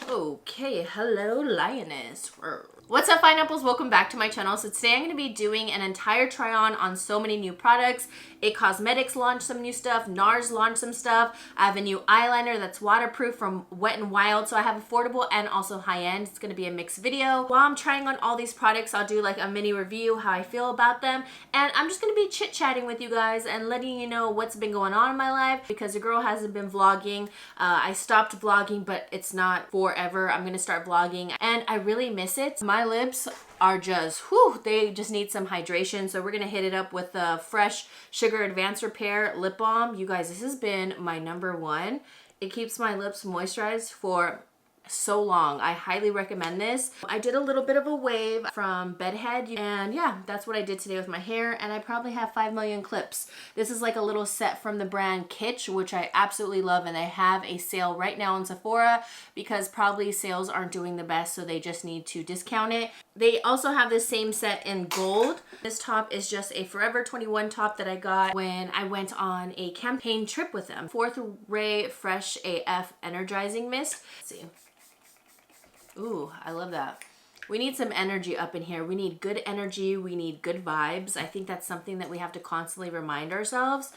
Okay, hello lioness. What's up, pineapples? Welcome back to my channel. So today I'm going to be doing an entire try on so many new products. It Cosmetics launched some new stuff. Nars launched some stuff. I have a new eyeliner that's waterproof from Wet n Wild. So I have affordable and also high end. It's going to be a mixed video. While I'm trying on all these products, I'll do like a mini review, how I feel about them. And I'm just going to be chit-chatting with you guys and letting you know what's been going on in my life because the girl hasn't been vlogging. I stopped vlogging, but it's not forever. I'm going to start vlogging and I really miss it. My lips are just, whew, they just need some hydration. So we're going to hit it up with the Fresh Sugar Advanced Repair Lip Balm. You guys, this has been my #1. It keeps my lips moisturized for so long. I highly recommend this. I did a little bit of a wave from Bedhead and yeah, that's what I did today with my hair, and I probably have 5 million clips. This is like a little set from the brand Chit, which I absolutely love, and they have a sale right now on Sephora because probably sales aren't doing the best, so they just need to discount it. They also have the same set in gold. This top is just a Forever 21 top that I got when I went on a campaign trip with them. 4th Ray Fresh AF Energizing Mist. Let's see. Ooh, I love that. We need some energy up in here. We need good energy. We need good vibes. I think that's something that we have to constantly remind ourselves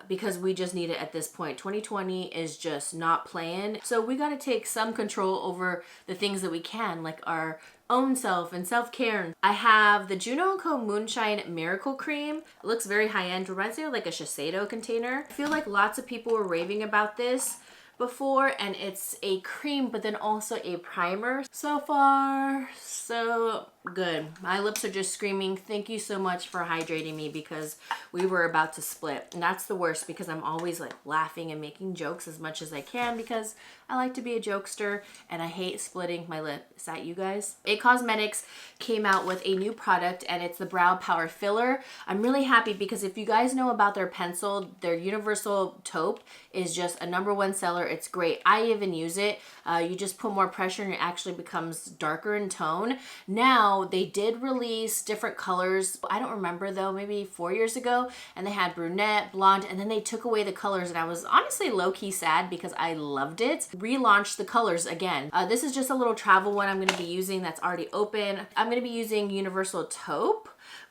because we just need it at this point. 2020 is just not playing. So we got to take some control over the things that we can, like our own self and self-care. I have the Juno & Co. Moonshine Miracle Cream. It looks very high-end. Reminds me of like a Shiseido container. I feel like lots of people were raving about this before, and it's a cream but then also a primer. So far so good. My lips are just screaming thank you so much for hydrating me because we were about to split, and that's the worst because I'm always like laughing and making jokes as much as I can because I like to be a jokester and I hate splitting my lip. Is that you guys? It Cosmetics came out with a new product and it's the Brow Power Filler. I'm really happy because if you guys know about their pencil, their universal taupe is just a #1 seller. It's great. I even use it. You just put more pressure and it actually becomes darker in tone. Now they did release different colors. I don't remember though, maybe 4 years ago, and they had brunette, blonde, and then they took away the colors and I was honestly low-key sad because I loved it. Relaunched the colors again. This is just a little travel one I'm going to be using that's already open. I'm going to be using Universal Taupe.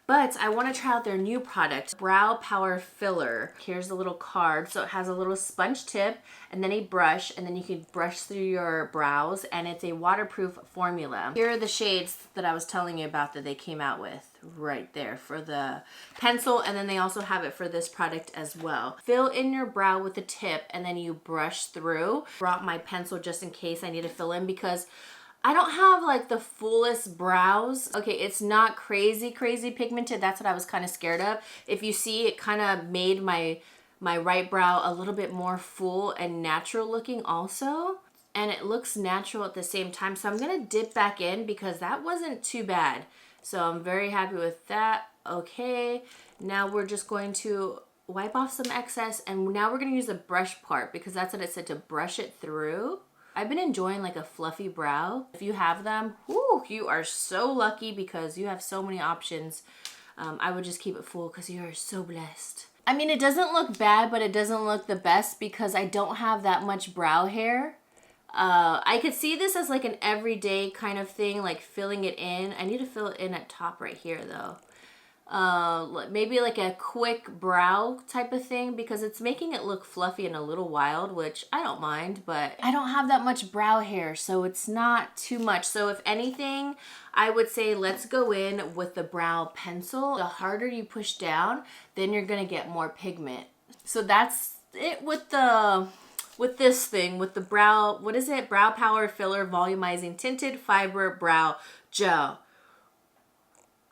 But I want to try out their new product, Brow Power Filler. Here's the little card. So it has a little sponge tip and then a brush, and then you can brush through your brows, and it's a waterproof formula. Here are the shades that I was telling you about that they came out with right there for the pencil, and then they also have it for this product as well. Fill in your brow with the tip and then you brush through. Brought my pencil just in case I need to fill in because I don't have like the fullest brows. Okay, it's not crazy pigmented. That's what I was kind of scared of. If you see, it kind of made my right brow a little bit more full and natural looking also. And it looks natural at the same time. So I'm going to dip back in because that wasn't too bad. So I'm very happy with that. Okay, now we're just going to wipe off some excess. And now we're going to use the brush part because that's what it said, to brush it through. I've been enjoying like a fluffy brow. If you have them, whoo, you are so lucky because you have so many options. I would just keep it full because you are so blessed. I mean, it doesn't look bad, but it doesn't look the best because I don't have that much brow hair. I could see this as like an everyday kind of thing, like filling it in. I need to fill it in at top right here though. Maybe like a quick brow type of thing because it's making it look fluffy and a little wild, which I don't mind, but I don't have that much brow hair, so it's not too much. So if anything, I would say let's go in with the brow pencil. The harder you push down, then you're gonna get more pigment. So that's it with this thing, with the brow, what is it? Brow Power Filler Volumizing Tinted Fiber Brow Gel.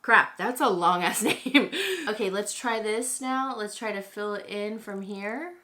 Crap, that's a long ass name. Okay, let's try this now. Let's try to fill it in from here.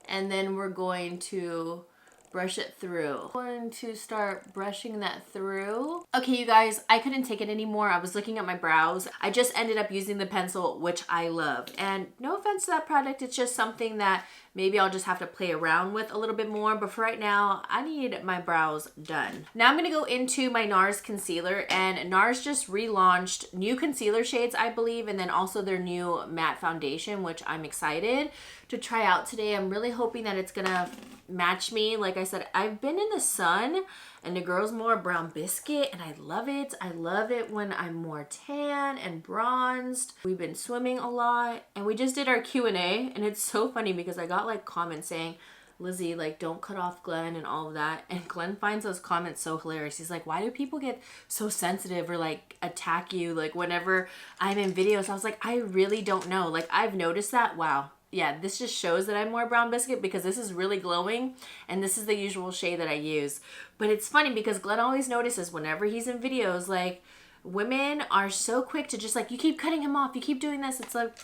And then we're going to brush it through. I'm going to start brushing that through. Okay, you guys, I couldn't take it anymore. I was looking at my brows. I just ended up using the pencil, which I love. And no offense to that product, it's just something that maybe I'll just have to play around with a little bit more. But for right now, I need my brows done. Now I'm gonna go into my Nars Concealer, and Nars just relaunched new concealer shades, I believe, and then also their new matte foundation, which I'm excited to try out today. I'm really hoping that it's gonna match me. Like I said, I've been in the sun and the girl's more brown biscuit and I love it. I love it when I'm more tan and bronzed. We've been swimming a lot and we just did our Q&A, and it's so funny because I got like comments saying, Lizzy, like, don't cut off Glenn and all of that. And Glenn finds those comments so hilarious. He's like, why do people get so sensitive or like attack you like whenever I'm in videos? I was like, I really don't know. Like, I've noticed that. Wow. Yeah, this just shows that I'm more brown biscuit because this is really glowing and this is the usual shade that I use. But it's funny because Glenn always notices whenever he's in videos, like, women are so quick to just like, you keep cutting him off, you keep doing this. It's like,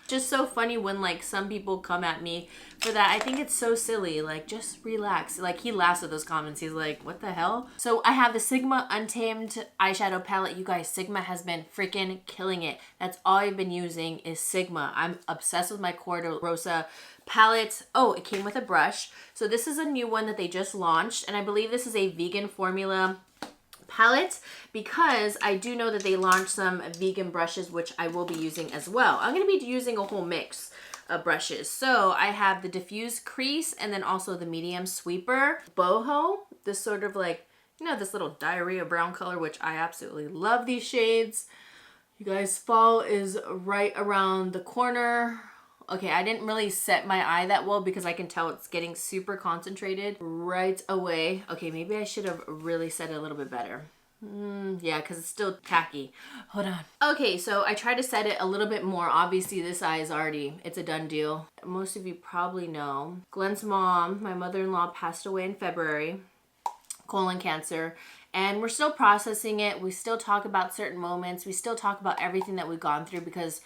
just so funny when like some people come at me for that. I think it's so silly. Like, just relax. Like, he laughs at those comments. He's like, what the hell? So I have the Sigma Untamed eyeshadow palette. You guys, Sigma has been freaking killing it. That's all I've been using is Sigma. I'm obsessed with my Corda Rosa palette. Oh, it came with a brush. So this is a new one that they just launched, and I believe this is a vegan formula palette because I do know that they launched some vegan brushes, which I will be using as well. I'm going to be using a whole mix of brushes. So I have the diffuse crease and then also the medium sweeper boho, this sort of like, you know, this little diarrhea brown color, which I absolutely love these shades. You guys, fall is right around the corner. Okay, I didn't really set my eye that well because I can tell it's getting super concentrated right away. Okay, maybe I should have really set it a little bit better. Yeah, because it's still tacky. Hold on. Okay, so I tried to set it a little bit more. Obviously, this eye is already, it's a done deal. Most of you probably know, Glenn's mom, my mother-in-law, passed away in February, colon cancer. And we're still processing it. We still talk about certain moments. We still talk about everything that we've gone through because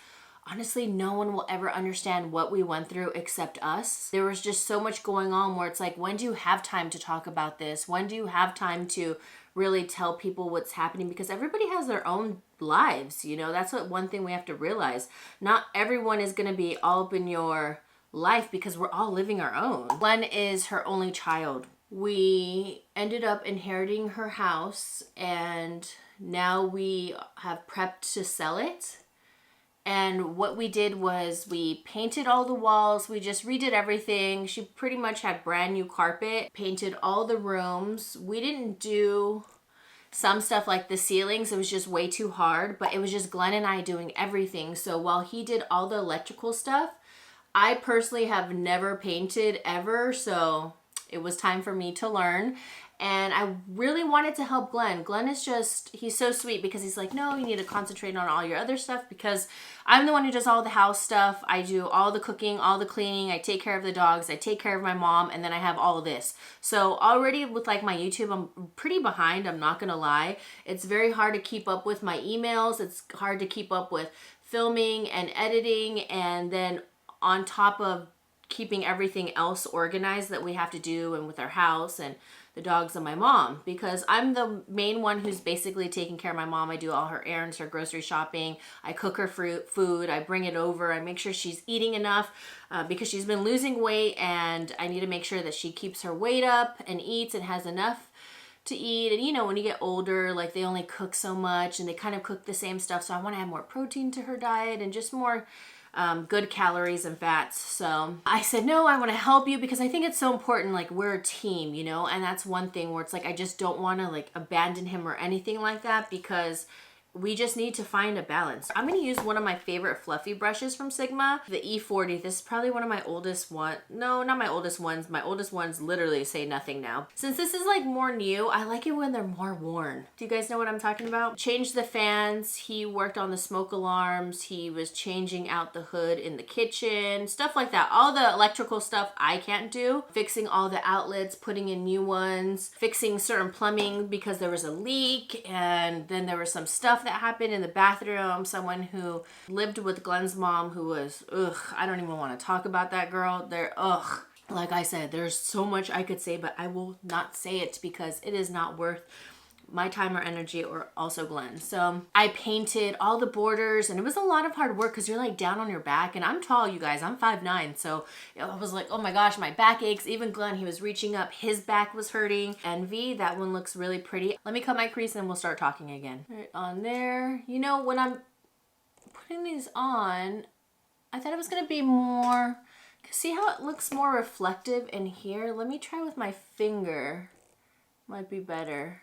honestly, no one will ever understand what we went through except us. There was just so much going on where it's like, when do you have time to talk about this? When do you have time to really tell people what's happening? Because everybody has their own lives, you know? That's what one thing we have to realize. Not everyone is going to be all up in your life because we're all living our own. Glenn is her only child. We ended up inheriting her house and now we have prepped to sell it. And what we did was we painted all the walls. We just redid everything. She pretty much had brand new carpet, painted all the rooms. We didn't do some stuff like the ceilings. It was just way too hard, but it was just Glenn and I doing everything. So while he did all the electrical stuff, I personally have never painted ever. So it was time for me to learn. And I really wanted to help Glenn. Glenn is just, he's so sweet because he's like, no, you need to concentrate on all your other stuff because I'm the one who does all the house stuff. I do all the cooking, all the cleaning. I take care of the dogs. I take care of my mom. And then I have all of this. So already with like my YouTube, I'm pretty behind. I'm not going to lie. It's very hard to keep up with my emails. It's hard to keep up with filming and editing. And then on top of keeping everything else organized that we have to do and with our house and the dogs and my mom, because I'm the main one who's basically taking care of my mom. I do all her errands, her grocery shopping. I cook her food. I bring it over. I make sure she's eating enough because she's been losing weight and I need to make sure that she keeps her weight up and eats and has enough to eat. And you know, when you get older, like they only cook so much and they kind of cook the same stuff. So I want to add more protein to her diet and just more good calories and fats. So I said, no, I want to help you because I think it's so important. Like, we're a team, you know, and that's one thing where it's like, I just don't want to like abandon him or anything like that because we just need to find a balance. I'm going to use one of my favorite fluffy brushes from Sigma, the E40. This is probably one of my oldest one. No, not my oldest ones. My oldest ones literally say nothing now. Since this is like more new, I like it when they're more worn. Do you guys know what I'm talking about? Changed the fans. He worked on the smoke alarms. He was changing out the hood in the kitchen, stuff like that. All the electrical stuff I can't do. Fixing all the outlets, putting in new ones, fixing certain plumbing because there was a leak, and then there was some stuff that happened in the bathroom. Someone who lived with Glenn's mom who was, I don't even want to talk about that girl. Like I said, there's so much I could say, but I will not say it because it is not worth my time or energy, or also Glenn. So I painted all the borders and it was a lot of hard work because you're like down on your back, and I'm tall, you guys. I'm 5'9". So I was like, oh my gosh, my back aches. Even Glenn, he was reaching up, his back was hurting. Envy, that one looks really pretty. Let me cut my crease and we'll start talking again. Right on there. You know, when I'm putting these on, I thought it was gonna be more See how it looks more reflective in here? Let me try with my finger. Might be better.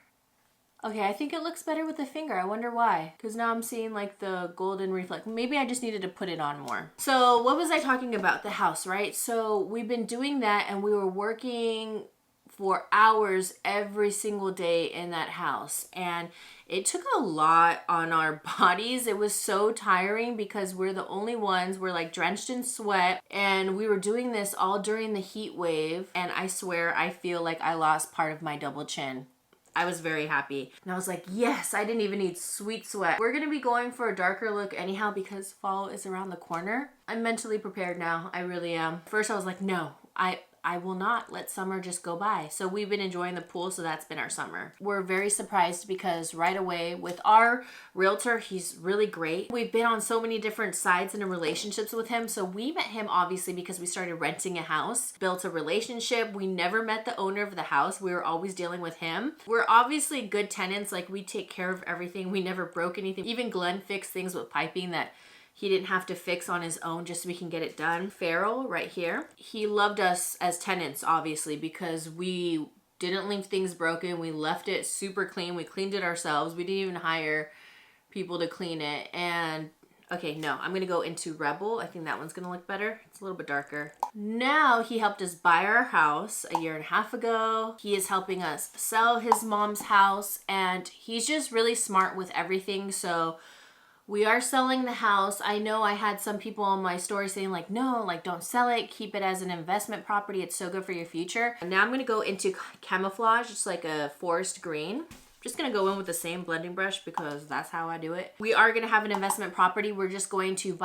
Okay, I think it looks better with the finger. I wonder why. Because now I'm seeing like the golden reflect. Maybe I just needed to put it on more. So what was I talking about? The house, right? So we've been doing that and we were working for hours every single day in that house. And it took a lot on our bodies. It was so tiring because we're the only ones, we're like drenched in sweat, and we were doing this all during the heat wave. And I swear, I feel like I lost part of my double chin. I was very happy. And I was like, yes, I didn't even need sweet sweat. We're gonna be going for a darker look anyhow because fall is around the corner. I'm mentally prepared now. I really am. First I was like, no, I will not let summer just go by. So we've been enjoying the pool, so that's been our summer. We're very surprised because right away with our realtor, he's really great. We've been on so many different sides and in relationships with him. So we met him obviously because we started renting a house, built a relationship. We never met the owner of the house. We were always dealing with him. We're obviously good tenants. Like we take care of everything. We never broke anything. Even Glenn fixed things with piping that he didn't have to fix on his own just so we can get it done. Farrell right here. He loved us as tenants, obviously, because we didn't leave things broken. We left it super clean. We cleaned it ourselves. We didn't even hire people to clean it. And okay, no, I'm gonna go into Rebel. I think that one's gonna look better. It's a little bit darker. Now he helped us buy our house a year and a half ago. He is helping us sell his mom's house, and he's just really smart with everything. So we are selling the house. I know I had some people on my story saying like, no, like don't sell it. Keep it as an investment property. It's so good for your future. And now I'm going to go into camouflage. It's like a forest green. Just going to go in with the same blending brush because that's how I do it. We are going to have an investment property. We're just going to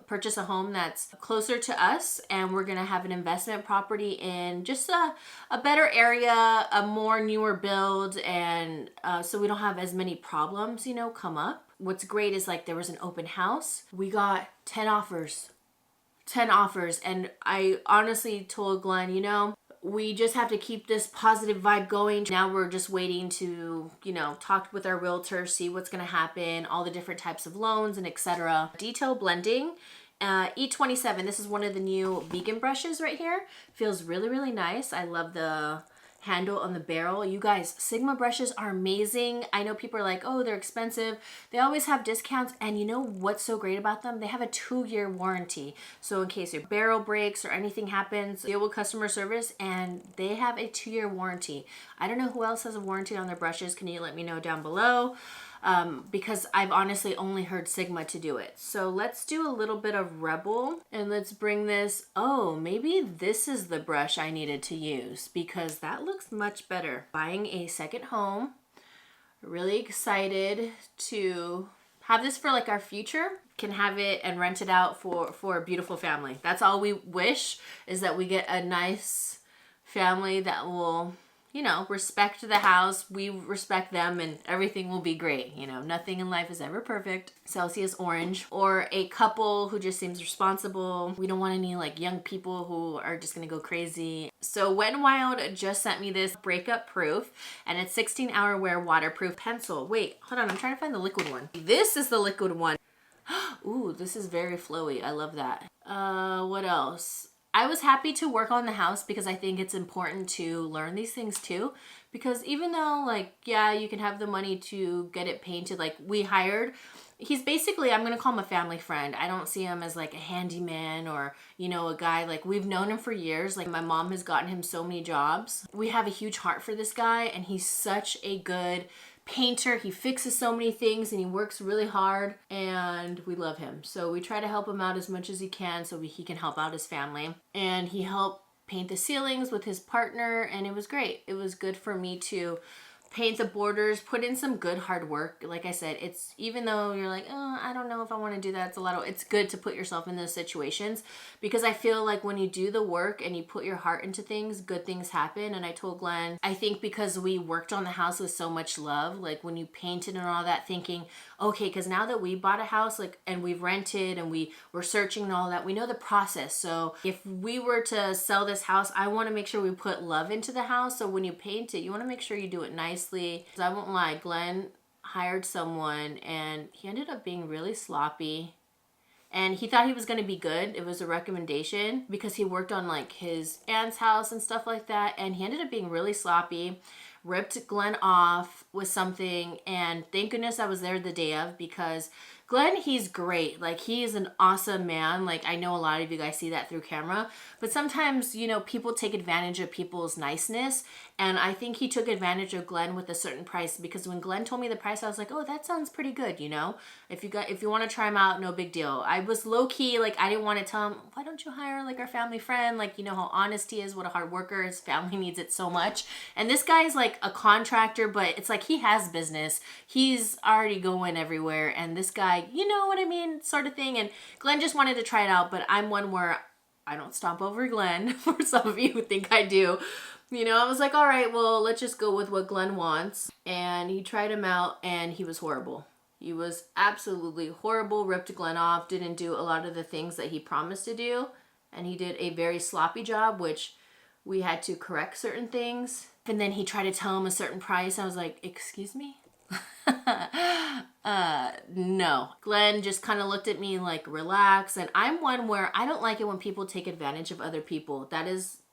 purchase a home that's closer to us, and we're going to have an investment property in just a better area, a more newer build, and so we don't have as many problems, you know, come up. What's great is like there was an open house. We got 10 offers. 10 offers. And I honestly told Glenn, you know, we just have to keep this positive vibe going. Now we're just waiting to, you know, talk with our realtor, see what's going to happen, all the different types of loans and etc. Detail blending. E27, this is one of the new vegan brushes right here. Feels really, really nice. I love the handle on the barrel. You guys, Sigma brushes are amazing. I know people are like, oh, they're expensive. They always have discounts, and you know what's so great about them? They have a 2-year warranty. So in case your barrel breaks or anything happens, deal with customer service, and they have a 2-year warranty. I don't know who else has a warranty on their brushes. Can you let me know down below? Because I've honestly only heard Sigma to do it. So let's do a little bit of Rebel, and let's bring this. Oh, maybe this is the brush I needed to use because that looks much better. Buying a second home. Really excited to have this for like our future. Can have it and rent it out for a beautiful family. That's all we wish, is that we get a nice family that will, you know, respect the house, we respect them, and everything will be great. You know, nothing in life is ever perfect. Celsius orange, or a couple who just seems responsible. We don't want any like young people who are just gonna go crazy. So Wet n Wild just sent me this breakup proof, and it's 16-hour wear waterproof pencil. Wait, hold on, I'm trying to find the liquid one. This is the liquid one. Ooh, this is very flowy. I love that. What else? I was happy to work on the house because I think it's important to learn these things too. Because even though like, yeah, you can have the money to get it painted, like we hired, he's basically, I'm going to call him a family friend. I don't see him as like a handyman or, you know, a guy. Like we've known him for years. Like my mom has gotten him so many jobs. We have a huge heart for this guy, and he's such a good painter. He fixes so many things and he works really hard, and we love him. So we try to help him out as much as he can so he can help out his family. And he helped paint the ceilings with his partner, and it was great. It was good for me to paint the borders, put in some good hard work. Like I said, it's, even though you're like, oh, I don't know if I want to do that, it's good to put yourself in those situations, because I feel like when you do the work and you put your heart into things, good things happen. And I told Glenn, I think because we worked on the house with so much love, like when you painted and all that, thinking, okay, because now that we bought a house, like, and we've rented and we were searching and all that, we know the process. So if we were to sell this house, I want to make sure we put love into the house. So when you paint it, you want to make sure you do it nicely. I won't lie, Glenn hired someone and he ended up being really sloppy. and he thought he was going to be good. It was a recommendation because he worked on like his aunt's house and stuff like that, and he ended up being really sloppy. Ripped Glenn off with something, and thank goodness I was there the day of, because Glenn, he's great. Like, he is an awesome man. Like, I know a lot of you guys see that through camera, but sometimes, you know, people take advantage of people's niceness, and I think he took advantage of Glenn with a certain price, because when Glenn told me the price, I was like, oh, that sounds pretty good, you know? If you want to try him out, no big deal. I was low-key, like, I didn't want to tell him, why don't you hire, like, our family friend? Like, you know how honest he is, what a hard worker. His family needs it so much. And this guy is, like, a contractor, but it's like he has business. He's already going everywhere, and this guy, you know what I mean, sort of thing. And Glenn just wanted to try it out, but I'm one where I don't stomp over Glenn, for some of you who think I do. You know, I was like, all right, well, let's just go with what Glenn wants. And he tried him out, and he was horrible. He was absolutely horrible, ripped Glenn off, didn't do a lot of the things that he promised to do. And he did a very sloppy job, which we had to correct certain things. And then he tried to tell him a certain price. I was like, excuse me? No. Glenn just kind of looked at me like, relax. And I'm one where I don't like it when people take advantage of other people.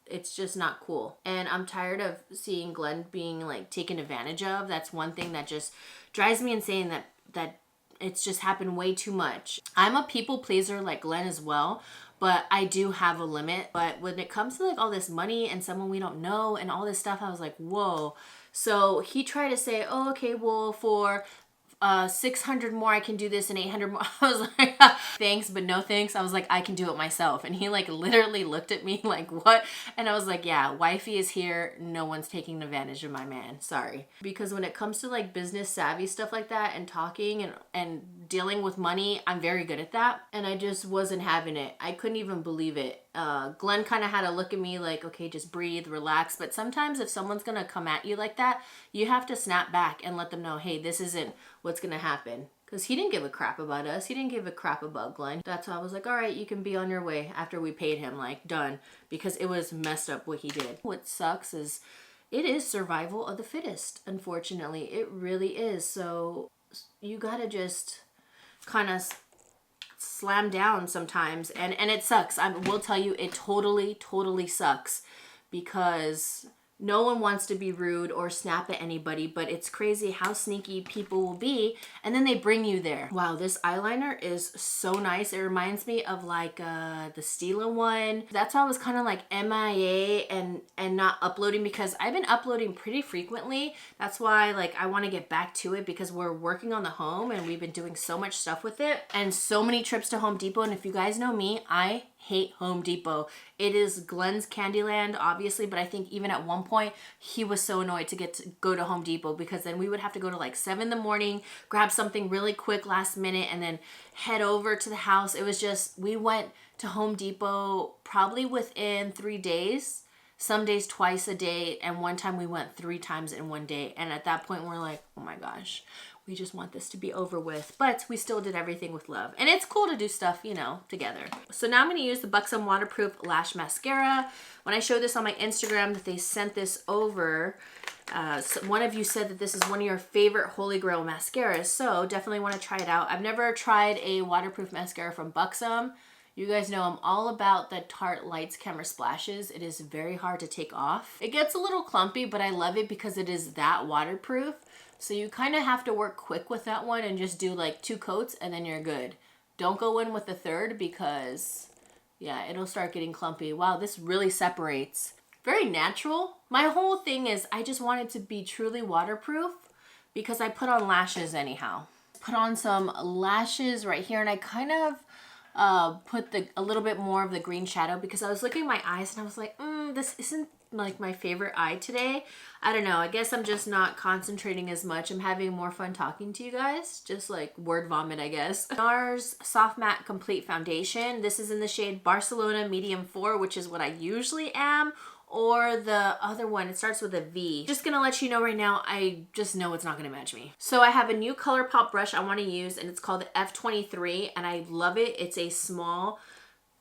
It's just not cool. And I'm tired of seeing Glenn being like taken advantage of. That's one thing that just drives me insane, that it's just happened way too much. I'm a people pleaser like Glenn as well, but I do have a limit. But when it comes to like all this money and someone we don't know and all this stuff, I was like, whoa. So he tried to say, oh, okay, well, for 600 more, I can do this, and 800 more. I was like, thanks, but no thanks. I was like, I can do it myself. And he like literally looked at me like, what? And I was like, yeah, wifey is here. No one's taking advantage of my man. Sorry. Because when it comes to like business savvy stuff like that and talking and dealing with money, I'm very good at that. And I just wasn't having it. I couldn't even believe it. Glenn kind of had to look at me like, okay, just breathe, relax. But sometimes if someone's going to come at you like that, you have to snap back and let them know, hey, this isn't what's going to happen. Because he didn't give a crap about us. He didn't give a crap about Glenn. That's why I was like, all right, you can be on your way after we paid him, like, done. Because it was messed up what he did. What sucks is it is survival of the fittest, unfortunately. It really is. So you got to just kind of slam down sometimes, and it sucks. I will tell you, it totally sucks, because no one wants to be rude or snap at anybody, but it's crazy how sneaky people will be, and then they bring you there. Wow, this eyeliner is so nice. It reminds me of like the Stila one. That's why I was kind of like MIA and not uploading, because I've been uploading pretty frequently. That's why like I want to get back to it, because we're working on the home and we've been doing so much stuff with it, and so many trips to Home Depot. And if you guys know me, I hate Home Depot. It is Glenn's Candyland, obviously, but I think even at one point he was so annoyed to get to go to Home Depot, because then we would have to go to like 7 in the morning, grab something really quick last minute, and then head over to the house. It was just, we went to Home Depot probably within 3 days, some days twice a day, and one time we went 3 times in one day. And at that point we're like, oh my gosh, we just want this to be over with. But we still did everything with love. And it's cool to do stuff, you know, together. So now I'm going to use the Buxom Waterproof Lash Mascara. When I showed this on my Instagram that they sent this over, so one of you said that this is one of your favorite Holy Grail mascaras. So definitely want to try it out. I've never tried a waterproof mascara from Buxom. You guys know I'm all about the Tarte Lights Camera Splashes. It is very hard to take off. It gets a little clumpy, but I love it because it is that waterproof. So you kind of have to work quick with that one and just do like 2 coats and then you're good. Don't go in with the third, because yeah, it'll start getting clumpy. Wow, this really separates. Very natural. My whole thing is I just want it to be truly waterproof, because I put on lashes anyhow. Put on some lashes right here, and I kind of put a little bit more of the green shadow, because I was looking at my eyes and I was like, this isn't like my favorite eye today. I don't know. I guess I'm just not concentrating as much. I'm having more fun talking to you guys. Just like word vomit, I guess. Nars Soft Matte Complete Foundation. This is in the shade Barcelona Medium 4, which is what I usually am. Or the other one, it starts with a V. Just gonna let you know right now, I just know it's not gonna match me. So I have a new Colourpop brush I wanna use, and it's called the F23, and I love it. It's a small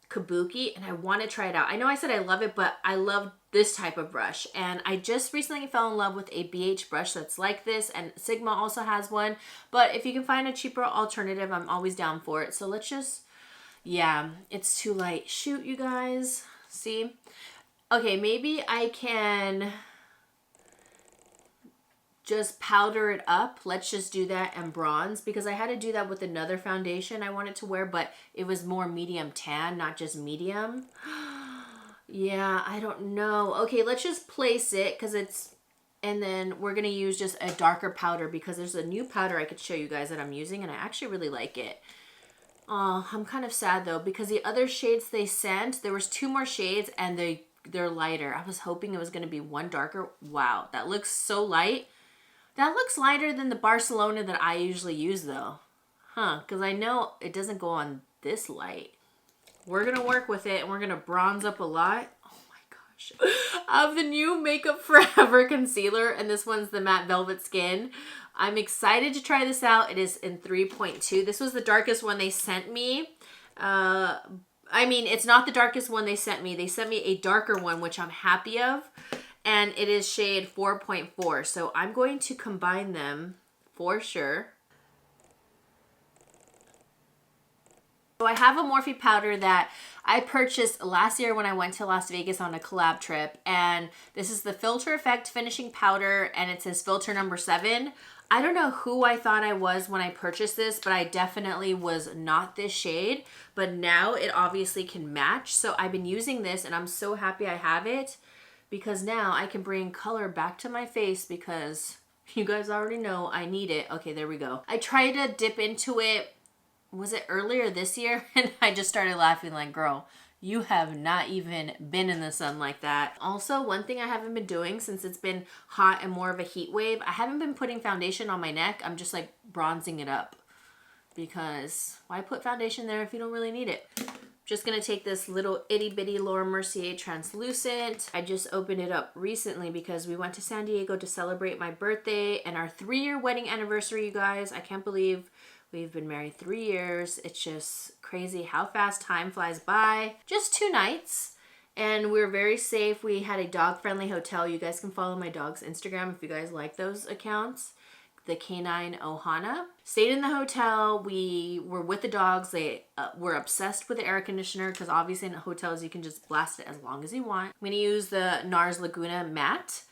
kabuki, and I wanna try it out. I know I said I love it, but I love this type of brush. And I just recently fell in love with a BH brush that's like this, and Sigma also has one. But if you can find a cheaper alternative, I'm always down for it. So let's just Yeah, it's too light. Shoot, you guys. See? Okay, maybe I can just powder it up. Let's just do that, and bronze, because I had to do that with another foundation I wanted to wear, but it was more medium tan, not just medium. Yeah, I don't know. Okay, let's just place it because it's, and then we're going to use just a darker powder because there's a new powder I could show you guys that I'm using and I actually really like it. Oh, I'm kind of sad though because the other shades they sent, there was 2 more shades and they're lighter. I was hoping it was going to be one darker. Wow, that looks so light. That looks lighter than the Barcelona that I usually use though. Huh, because I know it doesn't go on this light. We're going to work with it and we're going to bronze up a lot. Oh my gosh. I have the new Makeup Forever concealer and this one's the Matte Velvet Skin. I'm excited to try this out. It is in 3.2. This was the darkest one they sent me. I mean, it's not the darkest one they sent me. They sent me a darker one, which I'm happy of. And it is shade 4.4. So I'm going to combine them for sure. So I have a Morphe powder that I purchased last year when I went to Las Vegas on a collab trip. And this is the Filter Effect Finishing Powder and it says filter number 7. I don't know who I thought I was when I purchased this, but I definitely was not this shade. But now it obviously can match. So I've been using this and I'm so happy I have it because now I can bring color back to my face because you guys already know I need it. Okay, there we go. I tried to dip into it. Was it earlier this year? And I just started laughing like, girl, you have not even been in the sun like that. Also, one thing I haven't been doing since it's been hot and more of a heat wave, I haven't been putting foundation on my neck. I'm just like bronzing it up because why put foundation there if you don't really need it? Just gonna take this little itty bitty Laura Mercier translucent. I just opened it up recently because we went to San Diego to celebrate my birthday and our 3-year wedding anniversary, you guys. I can't believe we've been married 3 years. It's just crazy how fast time flies by. Just 2 nights and we were very safe. We had a dog-friendly hotel. You guys can follow my dog's Instagram if you guys like those accounts. The Canine Ohana. Stayed in the hotel. We were with the dogs. They were obsessed with the air conditioner because obviously in hotels you can just blast it as long as you want. I'm going to use the Nars Laguna matte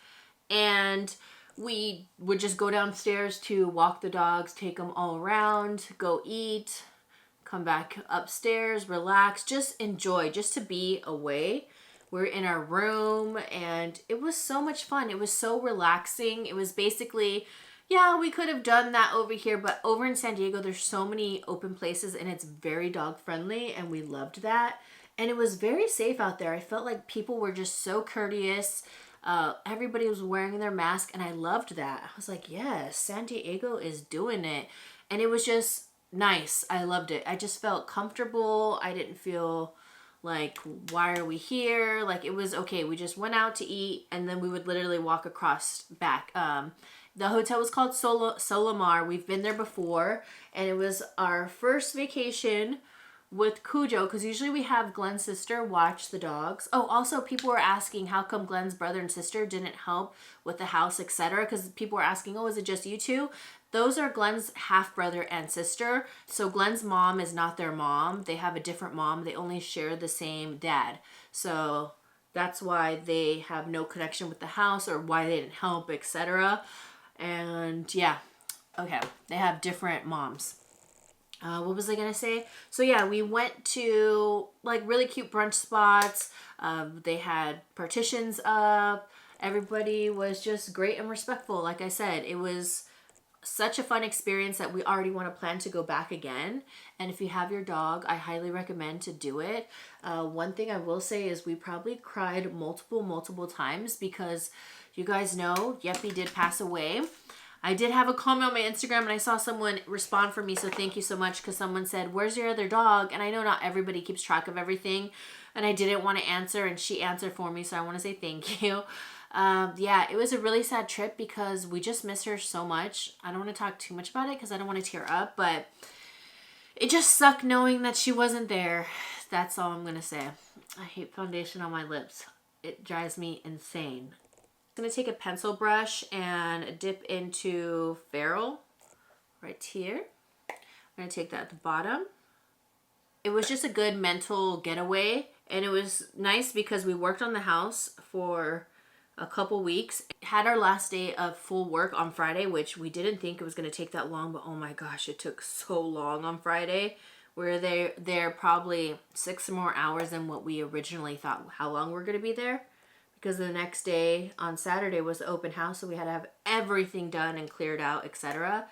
and we would just go downstairs to walk the dogs, take them all around, go eat, come back upstairs, relax, just enjoy, just to be away. We're in our room and it was so much fun. It was so relaxing. It was basically, yeah, we could have done that over here, but over in San Diego, there's so many open places and it's very dog friendly and we loved that. And it was very safe out there. I felt like people were just so courteous. Everybody was wearing their mask and I loved that. I was like, yes, San Diego is doing it. And it was just nice. I loved it. I just felt comfortable. I didn't feel like, why are we here? Like it was okay. We just went out to eat and then we would literally walk across back. The hotel was called Solomar. We've been there before and it was our first vacation with Cujo because usually we have Glenn's sister watch the dogs. Oh, also people were asking how come Glenn's brother and sister didn't help with the house, etc. Because people were asking, oh, is it just you two? Those are Glenn's half brother and sister. So Glenn's mom is not their mom. They have a different mom. They only share the same dad. So that's why they have no connection with the house or why they didn't help, etc. And yeah, okay, they have different moms. What was I gonna say? So yeah, we went to like really cute brunch spots. They had partitions up. Everybody was just great and respectful. Like I said, it was such a fun experience that we already want to plan to go back again. And if you have your dog, I highly recommend to do it. One thing I will say is we probably cried multiple times because you guys know Yeppy did pass away. I did have a comment on my Instagram and I saw someone respond for me, so thank you so much, because someone said, where's your other dog? And I know not everybody keeps track of everything and I didn't want to answer and she answered for me, so I want to say thank you. Yeah, it was a really sad trip because we just miss her so much. I don't want to talk too much about it because I don't want to tear up, but it just sucked knowing that she wasn't there. That's all I'm going to say. I hate foundation on my lips. It drives me insane. I'm going to take a pencil brush and dip into Feral right here. I'm going to take that at the bottom. it was just a good mental getaway. And it was nice because we worked on the house for a couple weeks. Had our last day of full work on Friday, which we didn't think it was going to take that long, but oh my gosh, it took so long on Friday. We were there probably 6 more hours than what we originally thought how long we're going to be there, because the next day on Saturday was the open house, so we had to have everything done and cleared out, etc.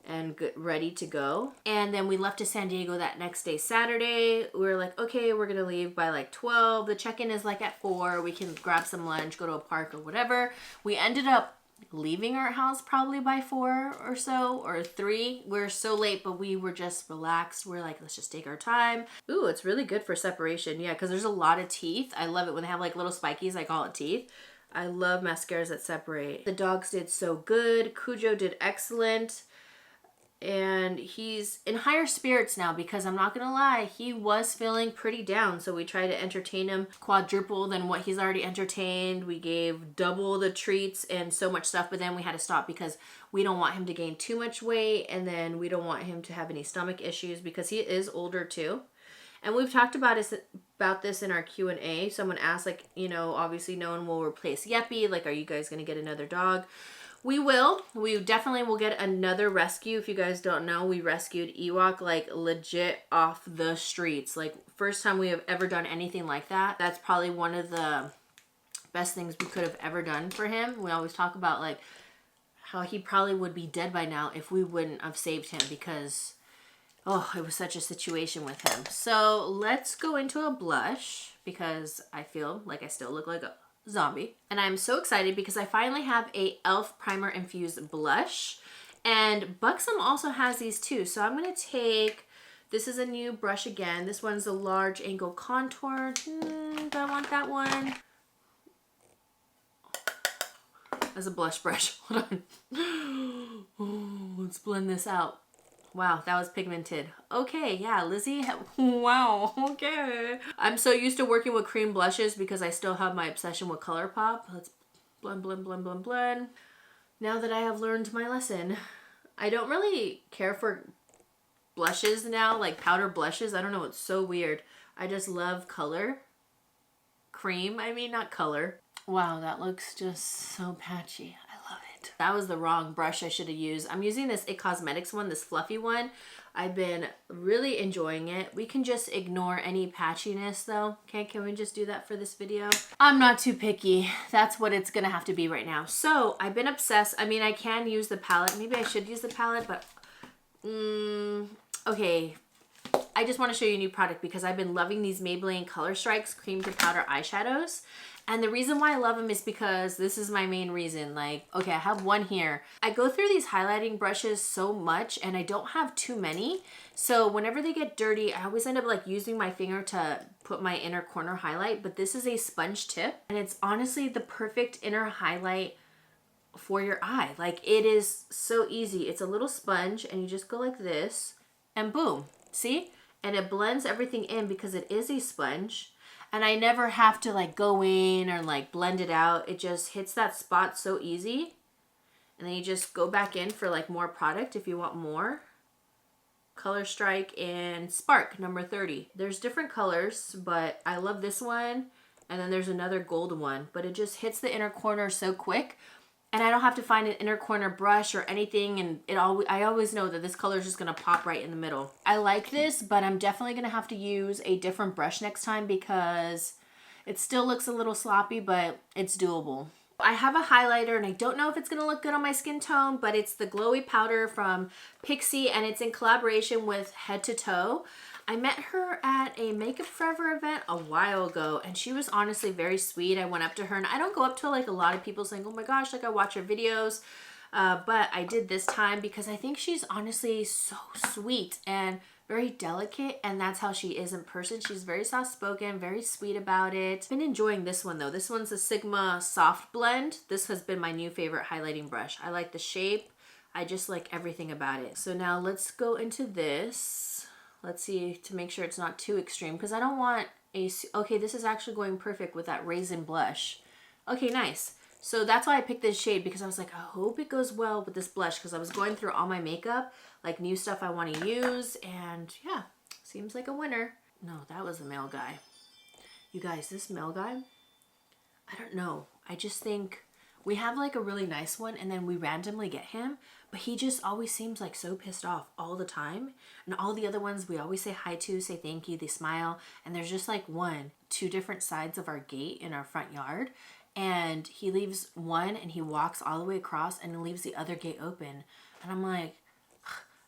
and ready to go. And then we left to San Diego that next day, Saturday. We were like, okay, we're gonna leave by like 12. The check-in is like at 4. We can grab some lunch, go to a park or whatever. We ended up leaving our house probably by 4 or so, or 3. We were so late, but we were just relaxed. We're like, let's just take our time. Ooh, it's really good for separation. Yeah, because there's a lot of teeth. I love it when they have like little spikies. I call it teeth. I love mascaras that separate. The dogs did so good. Cujo did excellent. And he's in higher spirits now, because I'm not gonna lie, he was feeling pretty down. So we tried to entertain him quadruple than what he's already entertained. We gave double the treats and so much stuff, but then we had to stop because we don't want him to gain too much weight, and then we don't want him to have any stomach issues because he is older too. And we've talked about this in our Q&A. Someone asked, like, you know, obviously no one will replace Yeppy. Like, are you guys gonna get another dog? We will. We definitely will get another rescue. If you guys don't know, we rescued Ewok like legit off the streets. Like, first time we have ever done anything like that. That's probably one of the best things we could have ever done for him. We always talk about like how he probably would be dead by now if we wouldn't have saved him, because oh, it was such a situation with him. So let's go into a blush, because I feel like I still look like a zombie. And I'm so excited because I finally have a e.l.f. Primer Infused blush. And Buxom also has these too. So I'm going to take, this is a new brush again. This one's a large angle contour. Do I want that one? As a blush brush. Hold on. Oh, let's blend this out. Wow, that was pigmented. Okay, yeah, Lizzie. Wow, okay. I'm so used to working with cream blushes because I still have my obsession with Colourpop. Let's blend, blend, blend, blend, blend. Now that I have learned my lesson, I don't really care for blushes now, like powder blushes. I don't know, it's so weird. I just love color. Cream, I mean, not color. Wow, that looks just so patchy. I love it. That was the wrong brush I should have used. I'm using this It Cosmetics one, this fluffy one. I've been really enjoying it. We can just ignore any patchiness though. Okay, can we just do that for this video? I'm not too picky. That's what it's gonna have to be right now. So I've been obsessed. I mean, I can use the palette. Maybe I should use the palette, but okay. I just want to show you a new product because I've been loving these Maybelline Color Strikes Cream to Powder eyeshadows. And the reason why I love them is because this is my main reason. Like, okay, I have one here. I go through these highlighting brushes so much and I don't have too many. So whenever they get dirty, I always end up like using my finger to put my inner corner highlight. But this is a sponge tip and it's honestly the perfect inner highlight for your eye. Like, it is so easy. It's a little sponge and you just go like this and boom, see? And it blends everything in because it is a sponge. And I never have to like go in or like blend it out. It just hits that spot so easy. And then you just go back in for like more product if you want more. Color Strike and Spark number 30. There's different colors, but I love this one. And then there's another gold one, but it just hits the inner corner so quick. And I don't have to find an inner corner brush or anything, and I always know that this color is just going to pop right in the middle. I like this, but I'm definitely going to have to use a different brush next time because it still looks a little sloppy, but it's doable. I have a highlighter, and I don't know if it's going to look good on my skin tone, but it's the Glowy Powder from Pixi, and it's in collaboration with Head to Toe. I met her at a Makeup Forever event a while ago, and she was honestly very sweet. I went up to her, and I don't go up to like a lot of people saying, oh my gosh, like I watch her videos, but I did this time because I think she's honestly so sweet and very delicate, and that's how she is in person. She's very soft-spoken, very sweet about it. I've been enjoying this one though. This one's a Sigma Soft Blend. This has been my new favorite highlighting brush. I like the shape. I just like everything about it. So now let's go into this. Let's see to make sure it's not too extreme because I don't want a, okay, this is actually going perfect with that Raisin blush. Okay, nice. So that's why I picked this shade because I was like, I hope it goes well with this blush because I was going through all my makeup, like new stuff I want to use, and yeah. Seems like a winner. No, that was the male guy. You guys, this male guy, I don't know. I just think we have like a really nice one and then we randomly get him, but he just always seems like so pissed off all the time. And all the other ones we always say hi to, say thank you, they smile. And there's just like two different sides of our gate in our front yard. And he leaves one and he walks all the way across and leaves the other gate open. And I'm like,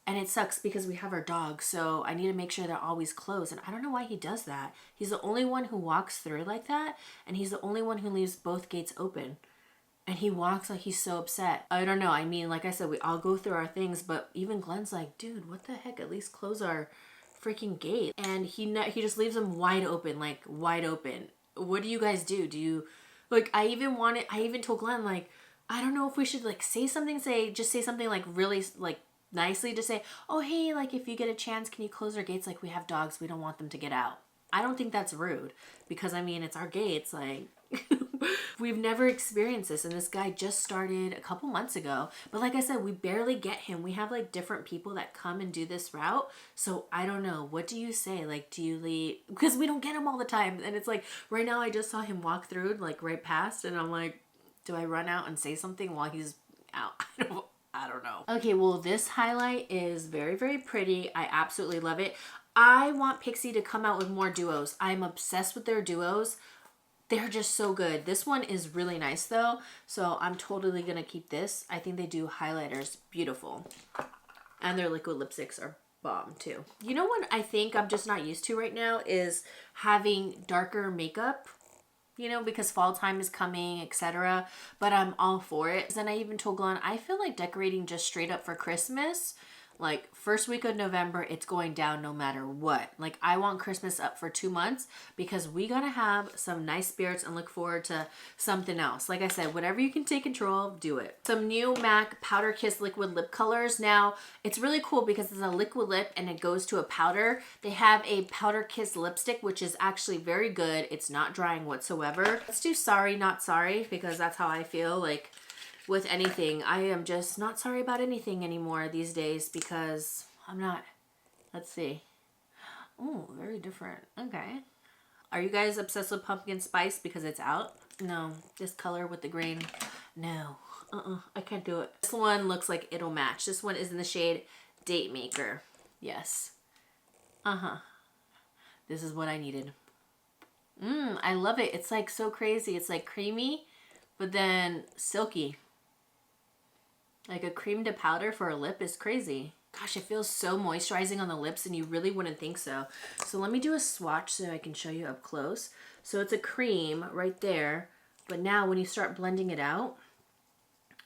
and it sucks because we have our dog, so I need to make sure they're always closed. And I don't know why he does that. He's the only one who walks through like that, and he's the only one who leaves both gates open. And he walks like he's so upset. I don't know. I mean, like I said, we all go through our things, but even Glenn's like, dude, what the heck? At least close our freaking gate. And he just leaves them wide open, like wide open. What do you guys do? Do you, like, I even told Glenn, like, I don't know if we should like say something like really like nicely to say, oh, hey, like if you get a chance, can you close our gates? Like we have dogs, we don't want them to get out. I don't think that's rude because I mean, it's our gates. Like we've never experienced this. And this guy just started a couple months ago. But like I said, we barely get him. We have like different people that come and do this route. So I don't know. What do you say? Like, do you leave? Because we don't get him all the time. And it's like, right now I just saw him walk through like right past and I'm like, do I run out and say something while he's out? I don't know. Okay, well, this highlight is very, very pretty. I absolutely love it. I want Pixie to come out with more duos. I'm obsessed with their duos. They're just so good. This one is really nice though, so I'm totally gonna keep this. I think they do highlighters beautiful. And their liquid lipsticks are bomb too. You know what I think I'm just not used to right now is having darker makeup. You know, because fall time is coming, etc. But I'm all for it. And I even told Glenn, I feel like decorating just straight up for Christmas. Like first week of November, it's going down no matter what. Like I want Christmas up for 2 months because we gotta have some nice spirits and look forward to something else. Like I said, whatever you can take control of, do it. Some new MAC Powder Kiss liquid lip colors. Now it's really cool because it's a liquid lip and it goes to a powder. They have a Powder Kiss lipstick, which is actually very good. It's not drying whatsoever. Let's do Sorry Not Sorry because that's how I feel. Like with anything, I am just not sorry about anything anymore these days because I'm not. Let's see. Oh, very different. Okay. Are you guys obsessed with pumpkin spice because it's out? No. This color with the green. No. I can't do it. This one looks like it'll match. This one is in the shade Date Maker. Yes. This is what I needed. I love it. It's like so crazy. It's like creamy, but then silky. Like a cream to powder for a lip is crazy. Gosh, it feels so moisturizing on the lips and you really wouldn't think so. So let me do a swatch so I can show you up close. So it's a cream right there, but now when you start blending it out,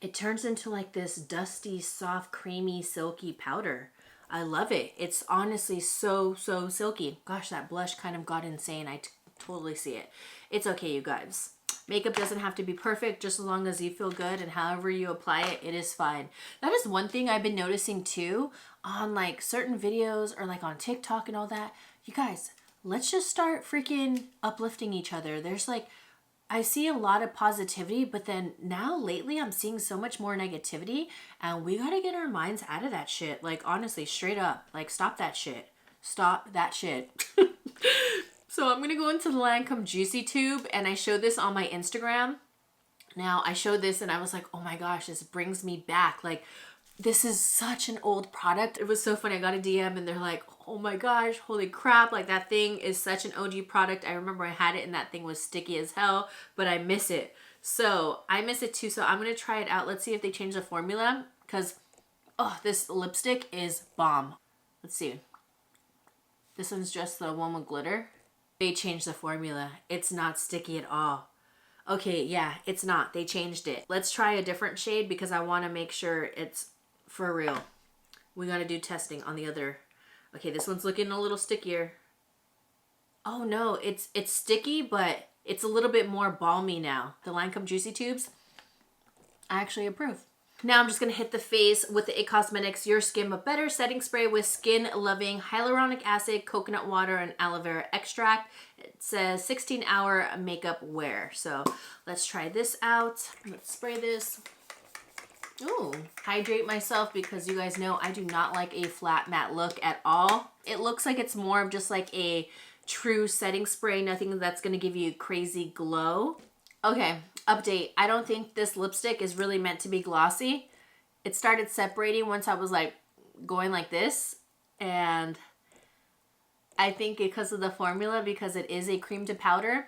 it turns into like this dusty, soft, creamy, silky powder. I love it. It's honestly so, so silky. Gosh, that blush kind of got insane. I totally see it. It's okay, you guys. Makeup doesn't have to be perfect, just as long as you feel good and however you apply it, it is fine. That is one thing I've been noticing too on like certain videos or like on TikTok and all that. You guys, let's just start freaking uplifting each other. There's like, I see a lot of positivity, but then now lately I'm seeing so much more negativity and we gotta get our minds out of that shit. Like honestly, straight up, like stop that shit. Stop that shit. So I'm going to go into the Lancome Juicy Tube and I showed this on my Instagram. Now I showed this and I was like, oh my gosh, this brings me back. Like this is such an old product. It was so funny. I got a DM and they're like, oh my gosh, holy crap. Like that thing is such an OG product. I remember I had it and that thing was sticky as hell, but I miss it. So I miss it too. So I'm going to try it out. Let's see if they change the formula because, oh, this lipstick is bomb. Let's see. This one's just the one with glitter. They changed the formula. It's not sticky at all. Okay, yeah, it's not. They changed it. Let's try a different shade because I want to make sure it's for real. We got to do testing on the other. Okay, this one's looking a little stickier. Oh no, it's sticky, but it's a little bit more balmy now. The Lancome Juicy Tubes, I actually approve. Now I'm just going to hit the face with the IT Cosmetics Your Skin But Better Setting Spray with Skin Loving Hyaluronic Acid, Coconut Water, and Aloe Vera Extract. It says 16-hour makeup wear. So let's try this out. Let's spray this. Ooh, hydrate myself because you guys know I do not like a flat matte look at all. It looks like it's more of just like a true setting spray, nothing that's gonna give you crazy glow. Okay, update. I don't think this lipstick is really meant to be glossy. It started separating once I was like going like this, and I think because of the formula, because it is a cream to powder,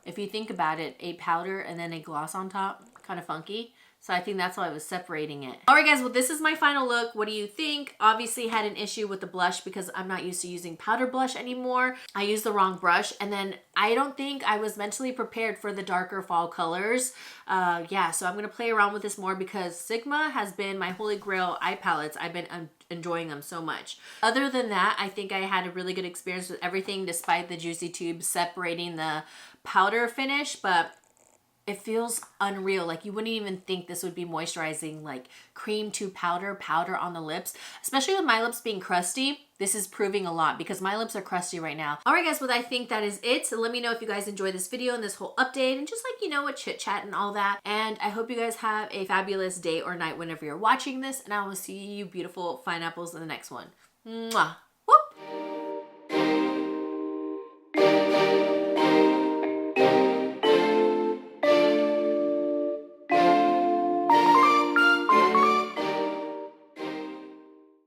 if you think about it, a powder and then a gloss on top, kind of funky. So I think that's why I was separating it. All right, guys, well, this is my final look. What do you think? Obviously had an issue with the blush because I'm not used to using powder blush anymore. I used the wrong brush, and then I don't think I was mentally prepared for the darker fall colors. Yeah, so I'm gonna play around with this more because Sigma has been my holy grail eye palettes. I've been enjoying them so much. Other than that, I think I had a really good experience with everything despite the Juicy Tube separating the powder finish, but it feels unreal. Like you wouldn't even think this would be moisturizing, like cream to powder on the lips. Especially with my lips being crusty, this is proving a lot because my lips are crusty right now. All right, guys, well, I think that is it. So let me know if you guys enjoyed this video and this whole update and just like, you know, a chit chat and all that. And I hope you guys have a fabulous day or night whenever you're watching this. And I will see you beautiful pineapples in the next one. Mwah.